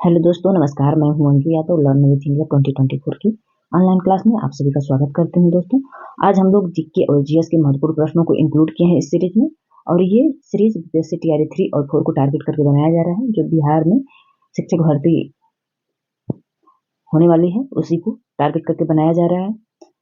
Hello दोस्तों, नमस्कार। मैं हूं Anju Yadav, learn with India 2024 की ऑनलाइन क्लास में आप सभी का स्वागत करते हैं। दोस्तों, आज हम लोग जीके और जीएस के महत्वपूर्ण प्रश्नों को इंक्लूड किए हैं इस सीरीज में। और ये सीरीज बीपीएससी टीआरई 3 और 4 को टारगेट करके बनाया जा रहा है, जो बिहार में शिक्षक भर्ती होने वाली है उसी को टारगेट करके बनाया जा रहा है।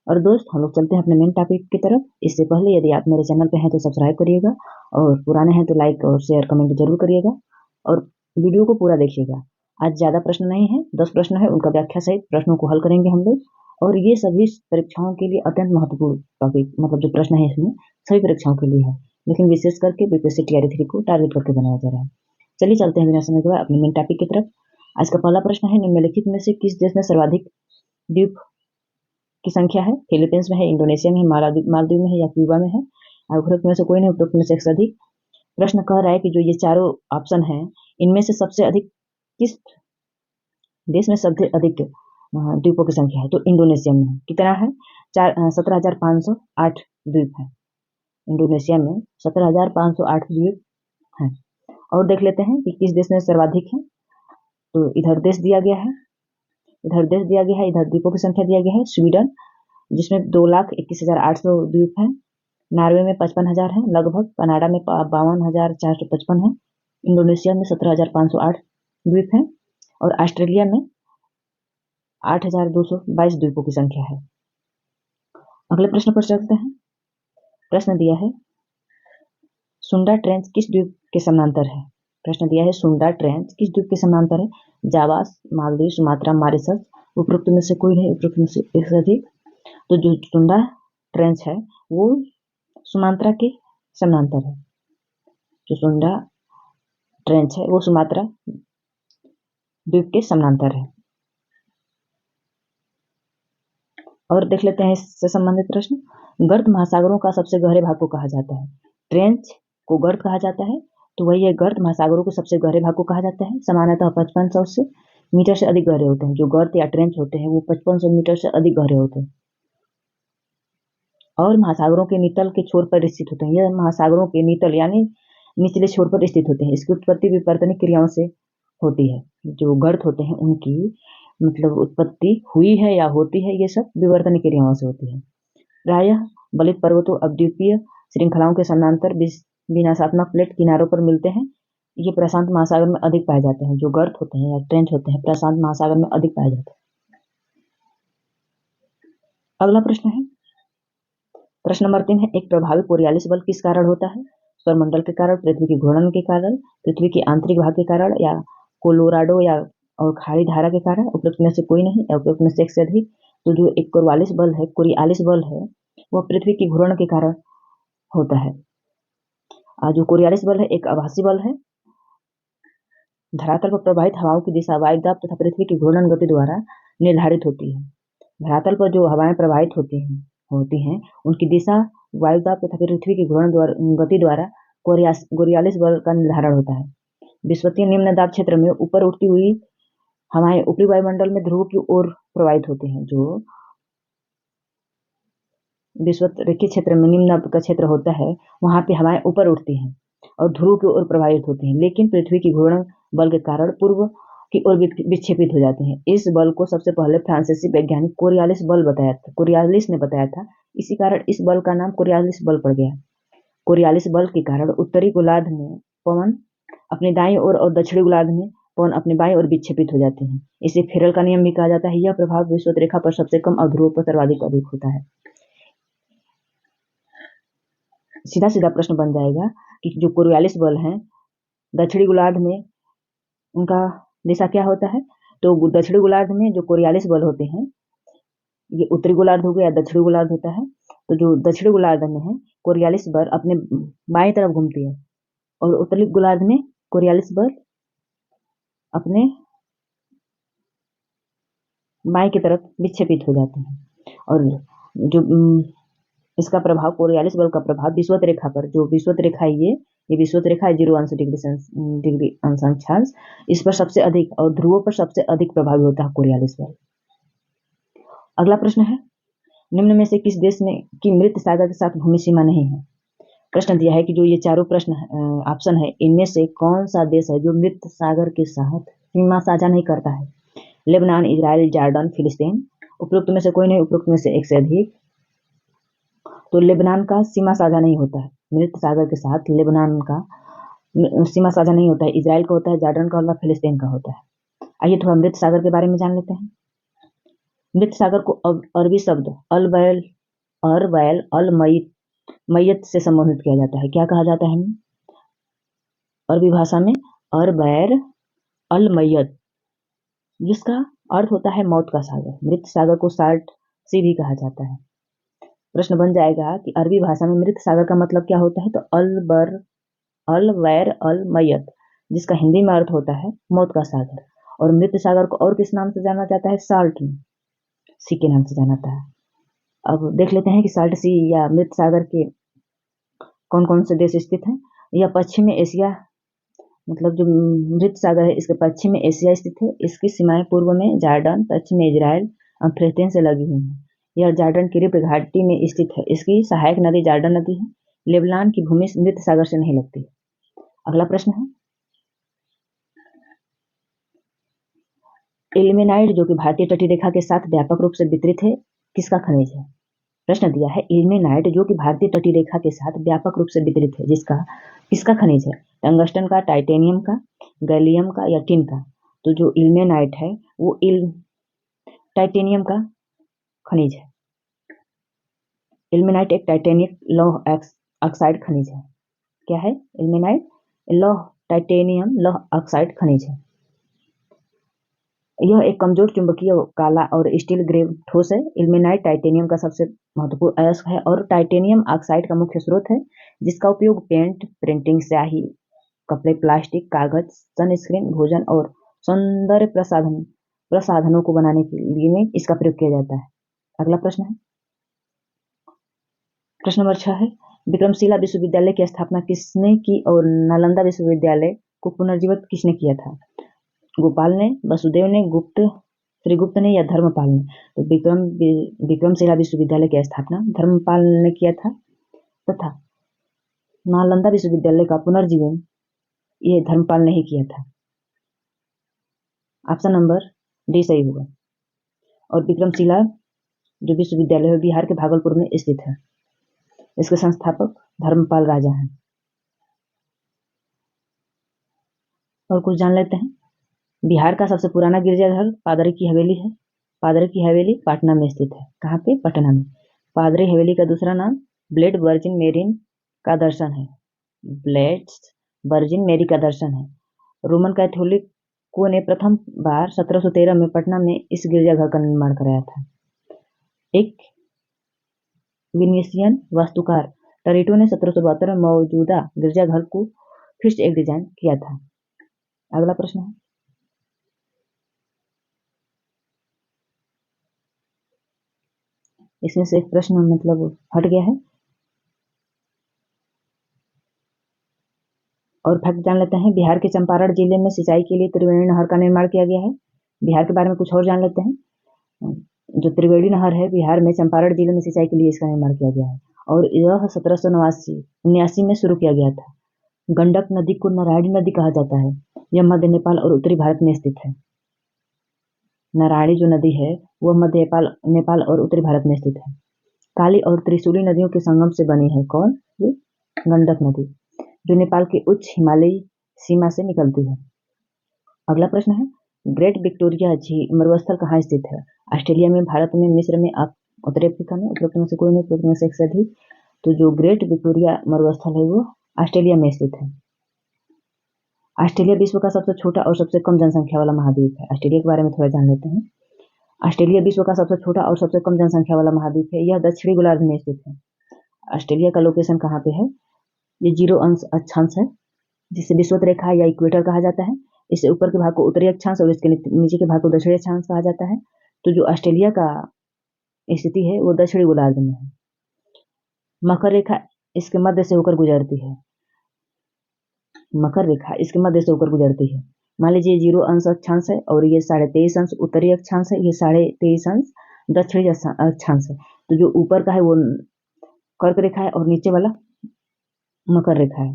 और दोस्त, हम लोग चलते हैं अपने मेन टॉपिक की तरफ। इससे पहले यदि आप मेरे चैनल पे हैं तो सब्सक्राइब करिएगा, और पुराने हैं तो लाइक और शेयर कमेंट जरूर करिएगा, और वीडियो को पूरा देखिएगा। आज ज़्यादा प्रश्न नहीं है, 10 प्रश्न है, उनका व्याख्या सहित प्रश्नों को हल करेंगे हम लोग। और ये सभी परीक्षाओं के लिए अत्यंत महत्वपूर्ण टॉपिक, मतलब जो प्रश्न है इसमें सभी परीक्षाओं के लिए है, लेकिन विशेष करके बीपीएससी टीआरई 3 को टारगेट करके बनाया जा रहा है। चलिए चलते हैं बिना समय के बाद अपने मेन टॉपिक की तरफ। आज का पहला प्रश्न है, निम्नलिखित में से किस देश में सर्वाधिक द्वीप की संख्या है? फिलीपींस में है, इंडोनेशिया में है, मालदीव में है, या क्यूबा में है? उपरोक्त में से कोई नहीं, उपरोक्त में से एक से अधिक। प्रश्न कह रहा है कि जो ये चारों ऑप्शन हैं, इनमें से सबसे अधिक किस देश में सबसे अधिक द्वीपों की संख्या है? तो इंडोनेशिया में है। कितना है? 17,508 द्वीप है। इंडोनेशिया में 17,508 द्वीप है। और देख लेते हैं कि किस देश में सर्वाधिक है। तो इधर देश दिया गया है, इधर देश दिया गया है, इधर द्वीपों की संख्या दिया गया है। स्वीडन, जिसमें 2,21,800 द्वीप है। नॉर्वे में 55,000 है लगभग। कनाडा में 52,455 है। इंडोनेशिया में 17,508 द्वीप है। और ऑस्ट्रेलिया में 8,222 द्वीपों की संख्या है। अगले प्रश्न पर चलते हैं। प्रश्न दिया है, सुंडा ट्रेंच किस द्वीप के समानांतर है? प्रश्न दिया है, सुंडा ट्रेंच किस द्वीप के समानांतर है? जावा, मालदीव, सुमात्रा, मॉरिशस। उपरोक्त में से कोई नहीं, उपरोक्त में से एक से अधिक। तो जो सुंडा ट्रेंच है वो सुमात्रा के समानांतर है। जो सुंडा ट्रेंच है वो सुमात्रा द्वीप के समानांतर है। और देख लेते हैं इससे संबंधित प्रश्न। गर्त महासागरों का सबसे गहरे भाग को कहा जाता है? ट्रेंच को गर्त कहा जाता है, तो वही है गर्त महासागरों को सबसे गहरे भाग को कहा जाता है। सामान्यतः 5500 से मीटर से अधिक गहरे होते हैं। जो गर्त या ट्रेंच होते हैं वो 5500 मीटर से अधिक गहरे होते हैं और महासागरों के नितल के छोर पर स्थित होते हैं। यह महासागरों के नितल यानी निचले छोर पर स्थित होते हैं। इसकी उत्पत्ति विवर्तनिक क्रियाओं से होती है। जो गर्त होते हैं उनकी मतलब उत्पत्ति हुई है या होती है, ये सब विवर्तनिक क्रियाओं से होती है। प्रायः बलित पर्वतों अद्वीपीय श्रृंखलाओं के समानांतर विनाशात्मक प्लेट किनारों पर मिलते हैं। ये प्रशांत महासागर में अधिक पाए जाते हैं। जो गर्त होते हैं या ट्रेंच होते हैं प्रशांत महासागर में अधिक पाए जाते हैं। अगला प्रश्न है, प्रश्न नंबर 3 है, एक प्रभावी कोरियालिस बल किस कारण होता है? सौरमंडल के कारण, पृथ्वी के घूर्णन के कारण, पृथ्वी के आंतरिक भाग के कारण, या कोलोराडो या और खाड़ी धारा के कारण? उपरोक्त में से कोई नहीं, उपरोक्त में से एक से अधिक। तो जो एक कोरियालिस बल है वह पृथ्वी की घूर्णन के कारण होता है। जो कोरियालिस बल है एक आभासी बल है। धरातल पर प्रवाहित हवाओं की दिशा वायुदाब तथा पृथ्वी की घूर्णन गति द्वारा निर्धारित होती है। धरातल पर जो हवाएं प्रवाहित होती हैं उनकी दिशा वायुदाब तथा पृथ्वी की घूर्णन गति द्वारा कोरियालिस बल का निर्धारण होता है। विषुवतीय निम्न दाब क्षेत्र में ऊपर उठती हुई हवाएं ऊपरी वायुमंडल में ध्रुव की ओर प्रवाहित होती हैं। जो विषुवतीय क्षेत्र में निम्न दाब का क्षेत्र होता है वहां पे हवाएं ऊपर उठती हैं और ध्रुव की ओर प्रवाहित होती हैं, लेकिन पृथ्वी की घूर्णन बल के कारण पूर्व की ओर विक्षेपित हो जाते हैं। इस बल को सबसे पहले फ्रांसीसी वैज्ञानिक कोरियालिस ने बताया था। इसी कारण इस बल का नाम कोरियालिस बल पड़ गया। कोरियालिस बल के कारण उत्तरी गोलार्ध में पवन अपने दाईं ओर और दक्षिणी गोलार्ध में पवन अपने बाईं ओर विक्षेपित हो जाते हैं। इसे फेरल का नियम भी कहा जाता है। यह प्रभाव विषुवत रेखा पर सबसे कम और ध्रुव पर सर्वाधिक अधिक होता है। सीधा सीधा प्रश्न बन जाएगा कि जो कोरियालिस बल है दक्षिणी गोलार्ध में उनका दिशा क्या होता है? तो दक्षिणी गोलार्ध में जो कोरियालिस बल होते हैं, ये उत्तरी गोलार्ध हो गया या दक्षिणी गोलार्ध होता है। तो जो दक्षिणी गोलार्ध में है कोरियालिस बल अपने बाएं तरफ घूमती है, और उत्तरी गोलार्ध में कोरियालिस बल अपने बाएं की तरफ विक्षेपित हो जाते हैं। और जो इसका प्रभाव, कोरियालिस बल का प्रभाव विषुवत रेखा पर, जो विषुवत रेखा है ये विषुवत रेखा है 0 डिग्री अंशांश, इस पर सबसे अधिक और ध्रुवों पर सबसे अधिक प्रभावी होता है कोरियालिस बल। अगला प्रश्न है, निम्न में से किस देश में की मृत सागर के साथ भूमि सीमा नहीं है? प्रश्न दिया है कि जो ये चारों प्रश्न ऑप्शन है इनमें से कौन सा देश है जो मृत सागर के साथ सीमा साझा नहीं करता है। लेबनान, इजराइल, जॉर्डन, फिलिस्तीन, उपरोक्त में से कोई नहीं, उपरोक्त में से एक से अधिक। तो लेबनान का सीमा साझा नहीं होता है मृत सागर के साथ। लेबनान का सीमा साझा नहीं होता है। इजराइल का होता है, जॉर्डन का होता है, फिलिस्तीन का होता है। आइए थोड़ा मृत सागर के बारे में जान लेते हैं। मृत सागर को अरबी शब्द अरवैल अल मैयत से संबोधित किया जाता है। क्या कहा जाता है अरबी भाषा में? अरबैर अल मैयत, जिसका अर्थ होता है मौत का सागर। मृत सागर को साल्ट सी भी कहा जाता है। प्रश्न बन जाएगा कि अरबी भाषा में मृत सागर का मतलब क्या होता है? तो अल वैर अल मैयत, जिसका हिंदी में अर्थ होता है मौत का सागर। और मृत सागर को और किस नाम से जाना जाता है? साल्ट सी के नाम से जाना जाता है। अब देख लेते हैं कि साल्ट सी या मृत सागर के कौन कौन से देश स्थित हैं। यह पश्चिमी एशिया, मतलब जो मृत सागर है इसके पश्चिम में एशिया स्थित है। इसकी सीमाएं पूर्व में जॉर्डन, पश्चिम में इजराइल और फिलिस्तीन से लगी हुई हैं। यह जॉर्डन की रिफ्ट घाटी में स्थित है। इसकी सहायक नदी जॉर्डन नदी है। लेबनान की भूमि मृत सागर से नहीं लगती। अगला प्रश्न है, इल्मेनाइट जो कि भारतीय तटीय रेखा के साथ व्यापक रूप से वितरित है, किसका खनिज है? प्रश्न दिया है इल्मेनाइट जो कि भारतीय तटीय रेखा के साथ व्यापक रूप से वितरित है, जिसका किसका खनिज है? टंगस्टन का, टाइटेनियम का, गैलियम का या टिन का? तो जो इल्मेनाइट है वो टाइटेनियम का खनिज है। इल्मेनाइट एक टाइटेनियम लौह ऑक्साइड खनिज है। क्या है? इल्मेनाइट टाइटेनियम लौह ऑक्साइड खनिज है। यह एक कमजोर चुंबकीय काला और स्टील ग्रे ठोस है। इल्मेनाइट टाइटेनियम का सबसे महत्वपूर्ण अयस्क है और टाइटेनियम ऑक्साइड का मुख्य स्रोत है, जिसका उपयोग पेंट, प्रिंटिंग, स्याही, कपड़े, प्लास्टिक, कागज, सनस्क्रीन, भोजन और सौंदर्य प्रसाधनों को बनाने के लिए में इसका प्रयोग किया जाता है। अगला प्रश्न है, प्रश्न नंबर 6 है, विक्रमशिला विश्वविद्यालय की स्थापना किसने की और नालंदा विश्वविद्यालय को पुनर्जीवित किसने किया था? गोपाल ने, वसुदेव ने, श्रीगुप्त ने या धर्मपाल ने? तो विक्रमशिला विश्वविद्यालय की स्थापना धर्मपाल ने किया था तथा नालंदा विश्वविद्यालय का पुनर्जीवन ये धर्मपाल ने ही किया था। ऑप्शन नंबर डी सही होगा। और विक्रमशिला जो विश्वविद्यालय है बिहार के भागलपुर में स्थित है। इसके संस्थापक धर्मपाल राजा हैं। और कुछ जान लेते हैं। बिहार का सबसे पुराना गिरजाघर पादरी की हवेली है। पादरी की हवेली पटना में स्थित है। कहाँ पे? पटना में। पादरी हवेली का दूसरा नाम ब्लेड वर्जिन मेरिन का दर्शन है। ब्लेड्स वर्जिन मेरी का दर्शन है। रोमन कैथोलिकों ने प्रथम बार 1713 में पटना में इस गिरजाघर का निर्माण कराया था। एक विनीसियन वास्तुकार टरेटो ने 1772 में मौजूदा गिरजाघर को फिर से एक डिजाइन किया था। अगला प्रश्न है, इसमें से एक प्रश्न मतलब हट गया है और फैक्ट जान लेते हैं। बिहार के चंपारण जिले में सिंचाई के लिए त्रिवेणी नहर का निर्माण किया गया है। बिहार के बारे में कुछ और जान लेते हैं। जो त्रिवेणी नहर है बिहार में चंपारण जिले में सिंचाई के लिए इसका निर्माण किया गया है और यह 1789 में शुरू किया गया था। गंडक नदी को नारायणी नदी कहा जाता है। यह मध्य नेपाल और उत्तरी भारत में स्थित है। नारायणी जो नदी है वह मध्य नेपाल और उत्तरी भारत में स्थित है। काली और त्रिशूली नदियों के संगम से बनी है। कौन? ये गंडक नदी, जो नेपाल के उच्च हिमालयी सीमा से निकलती है। अगला प्रश्न है, ग्रेट विक्टोरिया झील मरुस्थल कहाँ स्थित है? ऑस्ट्रेलिया में, भारत में, मिस्र में, उत्तरी अफ्रीका में? उपरोक्त में से कोई नहीं, उपरोक्त में से एक से अधिक। तो जो ग्रेट विक्टोरिया मरुस्थल है वो ऑस्ट्रेलिया में स्थित है। ऑस्ट्रेलिया विश्व का सबसे छोटा और सबसे कम जनसंख्या वाला महाद्वीप है। ऑस्ट्रेलिया के बारे में थोड़ा जान लेते हैं। ऑस्ट्रेलिया विश्व का सबसे छोटा और सबसे कम जनसंख्या वाला महाद्वीप है। यह दक्षिणी गोलार्ध में स्थित है। ऑस्ट्रेलिया का लोकेशन कहाँ पे है? ये 0 अंश अक्षांश है, जिसे विषुवत रेखा या इक्वेटर कहा जाता है। इससे ऊपर के भाग को उत्तरी अक्षांश और इसके नीचे के भाग को दक्षिणी अक्षांश कहा जाता है। तो जो ऑस्ट्रेलिया का स्थिति है वो दक्षिणी गोलार्ध में है। मकर रेखा इसके मध्य से होकर गुजरती है। मकर रेखा इसके मध्य से होकर गुजरती है। मान लीजिए 0 अंश अक्षांश है और ये 23.5 अंश उत्तरी अक्षांश है, ये 23.5 अंश दक्षिणी अक्षांश है। तो जो ऊपर का है वो कर्क रेखा है और नीचे वाला मकर रेखा है।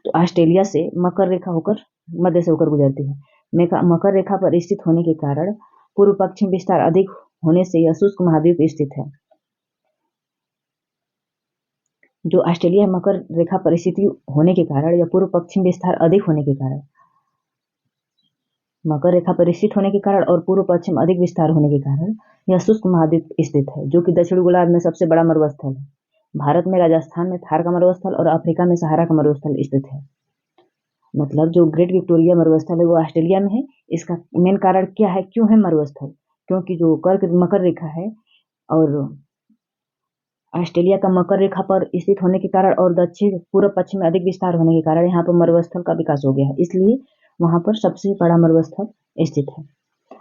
तो ऑस्ट्रेलिया से मकर रेखा होकर मध्य से होकर गुजरती है। मकर रेखा पर स्थित होने के कारण पूर्व पश्चिम विस्तार अधिक होने से यह शुष्क महाद्वीप स्थित है। जो ऑस्ट्रेलिया मकर रेखा पर स्थित होने के कारण या पूर्व पश्चिम विस्तार अधिक होने के कारण, मकर रेखा पर स्थित होने के कारण और पूर्व पश्चिम अधिक विस्तार होने के कारण यह शुष्क महाद्वीप स्थित है, जो कि दक्षिण गोलार्ध में सबसे बड़ा मरुस्थल है। भारत में राजस्थान में थार का मरुस्थल और अफ्रीका में सहारा का मरुस्थल स्थित है। मतलब जो ग्रेट विक्टोरिया मरुस्थल है वो ऑस्ट्रेलिया में है। इसका मेन कारण क्या है, क्यों है मरुस्थल? क्योंकि जो कर्क मकर रेखा है और ऑस्ट्रेलिया का मकर रेखा पर स्थित होने के कारण और दक्षिण पूर्व पश्चिम में अधिक विस्तार होने के कारण यहाँ पर मरुस्थल का विकास हो गया है, इसलिए वहां पर सबसे बड़ा मरुस्थल स्थित है।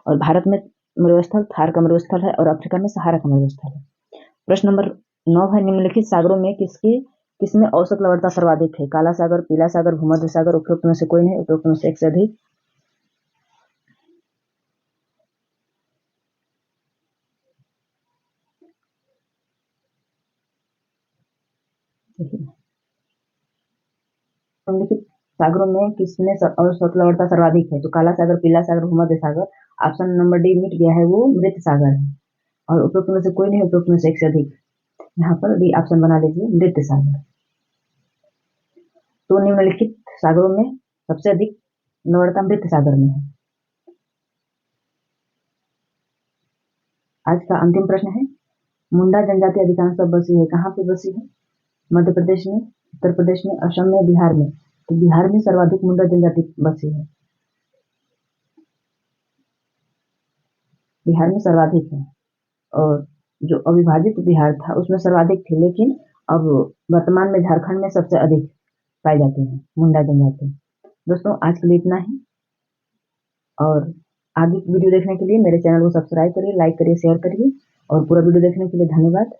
और भारत में मरुस्थल थार का मरुस्थल है और अफ्रीका में सहारा का मरुस्थल है। प्रश्न नंबर 9 है, निम्नलिखित सागरों में किसमें औसत लवणता सर्वाधिक है? काला सागर, पीला सागर, भूमध्य सागर, उपरोक्त में से कोई नहीं, उपरोक्त में से एक से अधिक। निम्नलिखित सागरों में किसमें औसत लवणता सर्वाधिक है? तो काला सागर, पीला सागर, भूमध्य सागर। ऑप्शन नंबर डी मिट गया है, वो मृत सागर है। और उपरोक्त में से कोई नहीं, उपरोक्त में से एक से अधिक। यहाँ पर डी ऑप्शन बना लीजिए, मृत सागर। तो निम्नलिखित सागरों में सबसे अधिक लवणता मृत सागर में है। आज का अंतिम प्रश्न है, मुंडा जनजाति अधिकांश बसी है, कहाँ पे बसी है? मध्य प्रदेश में, उत्तर प्रदेश में, असम में, बिहार में। तो बिहार में सर्वाधिक मुंडा जनजाति बसी है, बिहार में सर्वाधिक है। और जो अविभाजित बिहार था उसमें सर्वाधिक थे, लेकिन अब वर्तमान में झारखंड में सबसे अधिक पाई जाती है मुंडा जनजाति। दोस्तों आज के लिए इतना ही, और आगे की वीडियो देखने के लिए मेरे चैनल को सब्सक्राइब करिए, लाइक करिए, शेयर करिए, और पूरा वीडियो देखने के लिए धन्यवाद।